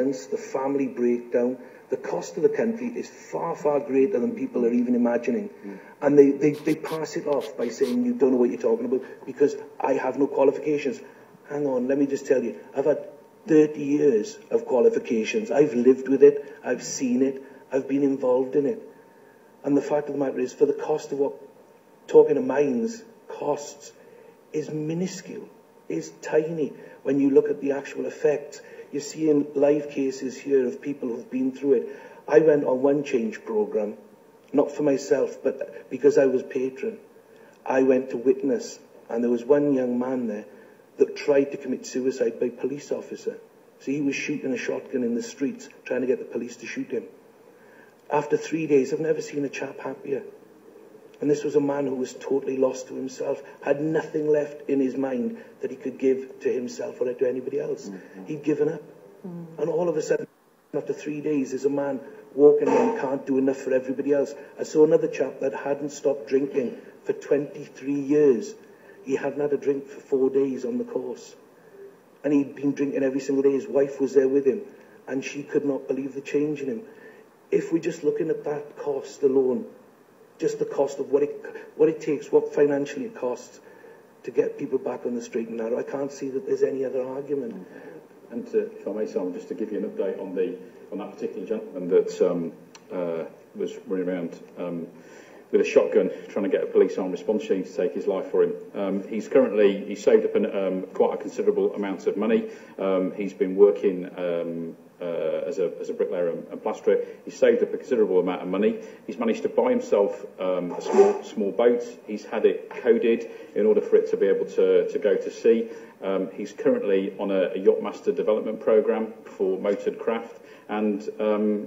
violence, the family breakdown. The cost of the country is far, far greater than people are even imagining. And they pass it off by saying, you don't know what you're talking about because I have no qualifications. Hang on, let me just tell you, I've had 30 years of qualifications. I've lived with it, I've seen it, I've been involved in it. And the fact of the matter is, for the cost of what Talking2minds costs is minuscule, is tiny. When you look at the actual effects, you're seeing live cases here of people who've been through it. I went on one change programme, not for myself, but because I was patron. I went to witness, and there was one young man there that tried to commit suicide by police officer. So he was shooting a shotgun in the streets, trying to get the police to shoot him. After 3 days, I've never seen a chap happier. And this was a man who was totally lost to himself, had nothing left in his mind that he could give to himself or to anybody else. He'd given up. And all of a sudden, after 3 days, there's a man walking around, can't do enough for everybody else. I saw another chap that hadn't stopped drinking for 23 years. He hadn't had a drink for 4 days on the course. And he'd been drinking every single day. His wife was there with him. And she could not believe the change in him. If we're just looking at that cost alone, just the cost of what it takes, what financially it costs to get people back on the straight and narrow, I can't see that there's any other argument. And if I may, Simon, just to give you an update on that particular gentleman that was running around with a shotgun trying to get a police armed response team to take his life for him. He's saved up quite a considerable amount of money. He's been working as a bricklayer and plasterer. He's saved up a considerable amount of money. He's managed to buy himself a small boat. He's had it coded in order for it to be able to go to sea. He's currently on a Yachtmaster development programme for motored craft, and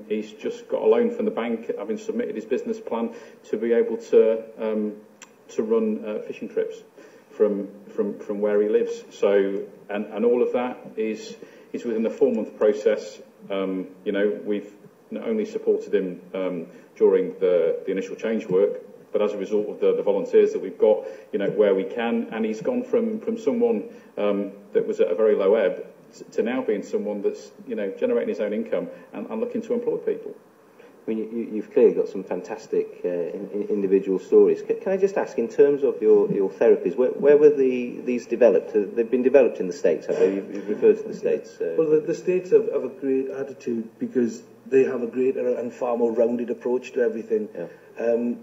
he's just got a loan from the bank, having submitted his business plan to be able to run fishing trips from where he lives. So, and all of that is within the 4-month process. We've not only supported him during the initial change work, but as a result of the volunteers that we've got, where we can, and he's gone from someone that was at a very low ebb to now being someone that's generating his own income and looking to employ people. I mean, you've clearly got some fantastic individual stories. Can I just ask, in terms of your therapies, where were these developed? They've been developed in the States, have they? You've referred to the States. Well, the States have a great attitude because they have a greater and far more rounded approach to everything. Yeah.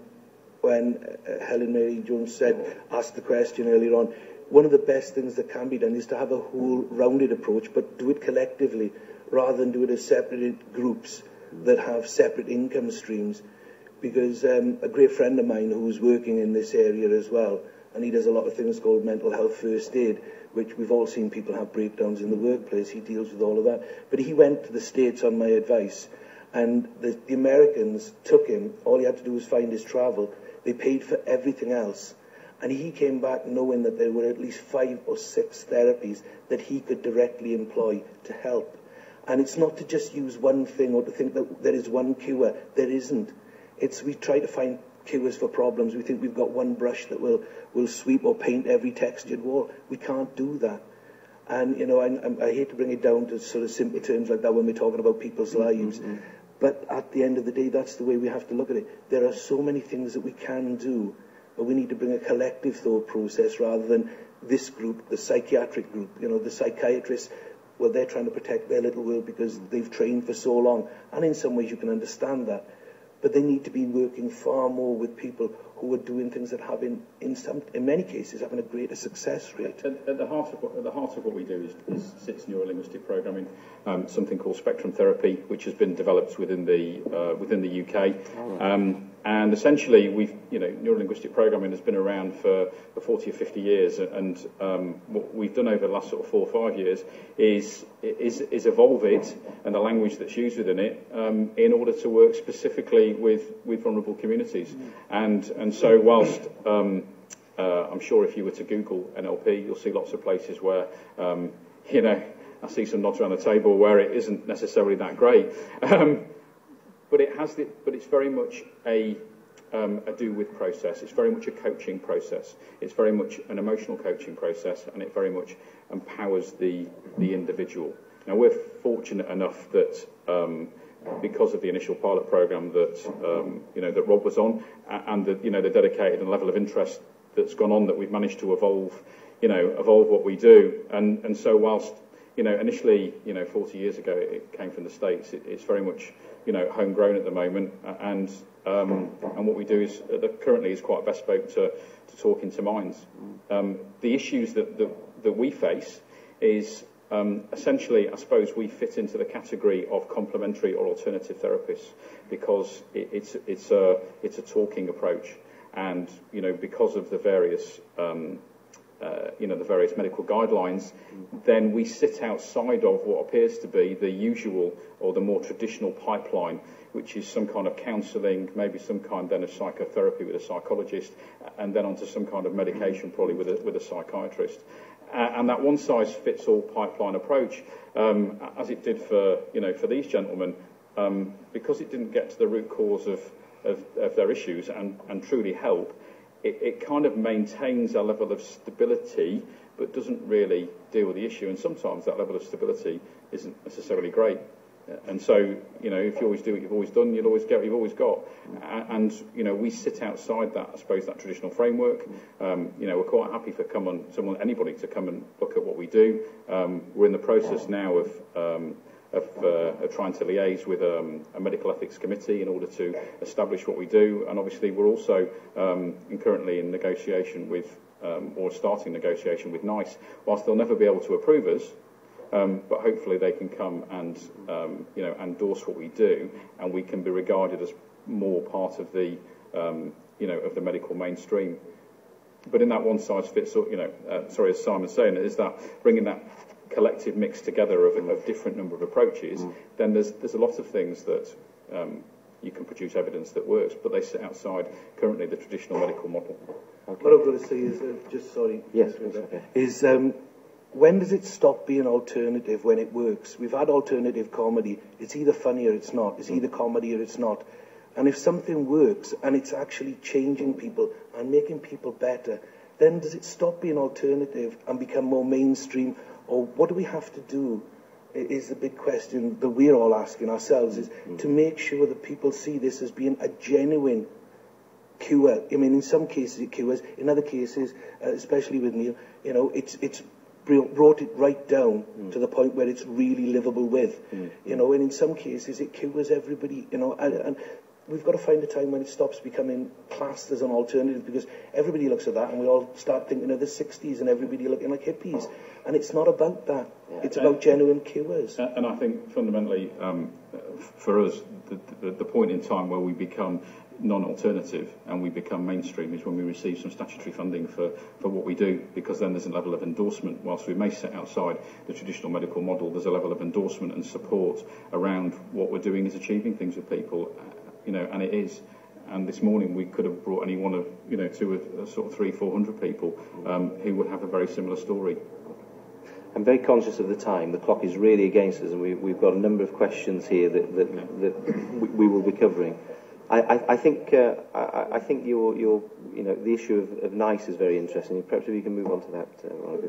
When Helen Mary Jones asked the question earlier on, one of the best things that can be done is to have a whole rounded approach, but do it collectively rather than do it as separate groups that have separate income streams. Because a great friend of mine who's working in this area as well, and he does a lot of things called mental health first aid, which we've all seen people have breakdowns in the workplace. He deals with all of that. But he went to the States on my advice, and the Americans took him. All he had to do was find his travel. They paid for everything else. And he came back knowing that there were at least 5 or 6 therapies that he could directly employ to help. And it's not to just use one thing or to think that there is one cure. There isn't. We try to find cures for problems. We think we've got one brush that will sweep or paint every textured wall. We can't do that. And, I hate to bring it down to sort of simple terms like that when we're talking about people's lives. But at the end of the day, that's the way we have to look at it. There are so many things that we can do, but we need to bring a collective thought process rather than this group, the psychiatric group, the psychiatrists. Well, they're trying to protect their little world because they've trained for so long. And in some ways you can understand that. But they need to be working far more with people who are doing things that have, in many cases, having a greater success rate. At the heart of what we do is sits neurolinguistic programming, something called spectrum therapy, which has been developed within the UK. And essentially, neurolinguistic programming has been around for 40 or 50 years, and what we've done over the last sort of 4 or 5 years is evolve it and the language that's used within it in order to work specifically with vulnerable communities. And so whilst I'm sure if you were to Google NLP, you'll see lots of places where I see some nods around the table where it isn't necessarily that great. But it's very much a ado with process. It's very much a coaching process. It's very much an emotional coaching process, and it very much empowers the individual. Now, we're fortunate enough that because of the initial pilot program that that Rob was on, and the dedicated and level of interest that's gone on, that we've managed to evolve what we do. And so whilst initially 40 years ago it came from the States, it's very much homegrown at the moment, and what we do is currently is quite bespoke to Talking2minds. The issues that we face is essentially, I suppose, we fit into the category of complementary or alternative therapists, because it's a talking approach, and because of the various the various medical guidelines, then we sit outside of what appears to be the usual or the more traditional pipeline, which is some kind of counselling, maybe some kind then of psychotherapy with a psychologist, and then onto some kind of medication, probably with a psychiatrist. And that one-size-fits-all pipeline approach, as it did for these gentlemen, because it didn't get to the root cause of their issues and truly help, it kind of maintains a level of stability, but doesn't really deal with the issue. And sometimes that level of stability isn't necessarily great. And so, if you always do what you've always done, you'll always get what you've always got. And we sit outside that, I suppose, that traditional framework. We're quite happy for anybody to come and look at what we do. We're in the process now of trying to liaise with a medical ethics committee in order to establish what we do. And obviously, we're also currently in negotiation with, or starting negotiation with NICE, whilst they'll never be able to approve us. But hopefully they can come and endorse what we do, and we can be regarded as more part of the of the medical mainstream. But in that one size fits all, as Simon's saying, is that bringing that collective mix together of different number of approaches, then there's a lot of things that you can produce evidence that works, but they sit outside currently the traditional medical model. Okay. What I've got to say is, when does it stop being alternative when it works? We've had alternative comedy. It's either funny or it's not. It's either comedy or it's not. And if something works and it's actually changing people and making people better, then does it stop being alternative and become more mainstream? Or what do we have to do, is the big question that we're all asking ourselves, is to make sure that people see this as being a genuine cure. I mean, in some cases it cures. In other cases, especially with Neil, it's brought it right down to the point where it's really livable with, and in some cases it cures everybody, and we've got to find a time when it stops becoming classed as an alternative, because everybody looks at that and we all start thinking of the 60s and everybody looking like hippies, and it's not about that. It's about genuine cures. And I think fundamentally, for us, the point in time where we become non-alternative and we become mainstream is when we receive some statutory funding for what we do, because then there's a level of endorsement. Whilst we may sit outside the traditional medical model, there's a level of endorsement and support around what we're doing is achieving things with people, and it is. And this morning we could have brought any one of, to a sort of 300-400 people who would have a very similar story. I'm very conscious of the time. The clock is really against us, and we've got a number of questions here that we will be covering. I think your the issue of NICE is very interesting. Perhaps if you can move on to that, Monica.